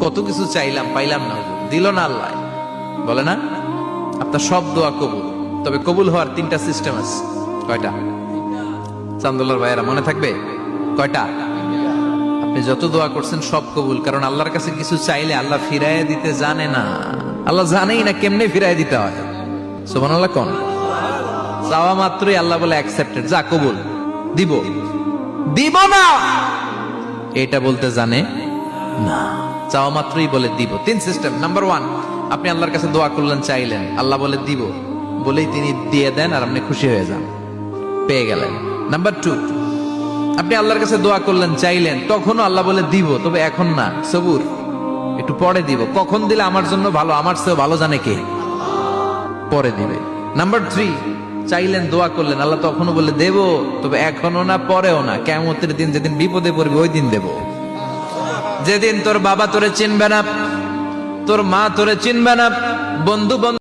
কত কিছু চাইলাম, পাইলাম না, দিল না আল্লাহ। বলে না আপনার সব দোয়া কবুল, তবে কবুল হওয়ার 3টা সিস্টেম আছে। কয়টা? চান্দুল্লার ভাইয়েরা মনে থাকবে কয়টা? আপনি যত দোয়া করছেন সব কবুল, কারণ আল্লাহর কাছে কিছু চাইলে আল্লাহ ফিরাইয়া দিতে জানে না। আল্লাহ জানেই না কেমনে ফিরাইয়া দিতে হয়। সুবহানাল্লাহ কোন? চাওয়া মাত্রই আল্লাহ বলে অ্যাকসেপ্টেড, যা কবুল, দিব দিব না এটা বলতে জানে না, চাওয়া মাত্রই বলে দিব। 3 সিস্টেম। নাম্বার 1, আপনি আল্লাহর কাছে দোয়া করলেন, চাইলেন, আল্লাহ বলে দিব, বলেই তিনি দিয়ে দেন আর আপনি খুশি হয়ে যান, পেয়ে গেলেন। নাম্বার 2, আপনি আল্লাহর কাছে দোয়া করলেন, চাইলেন, তখনও আল্লাহ বলে দিব, তবে এখন না, সবুর, একটু পরে দিব। কখন দিলে আমার জন্য ভালো, আমার চেয়ে ভালো জানে কে, পরে দিবে। নাম্বার 3, চাইলেন, দোয়া করলেন, আল্লাহ তখনও বলে দেব, তবে এখনো না, পরেও না, কিয়ামতের দিন যেদিন বিপদে পড়বে ওই দিন দেব। যেদিন তোর বাবা তোরে চিনবে না, তোর মা তোরে চিনবে না, বন্ধু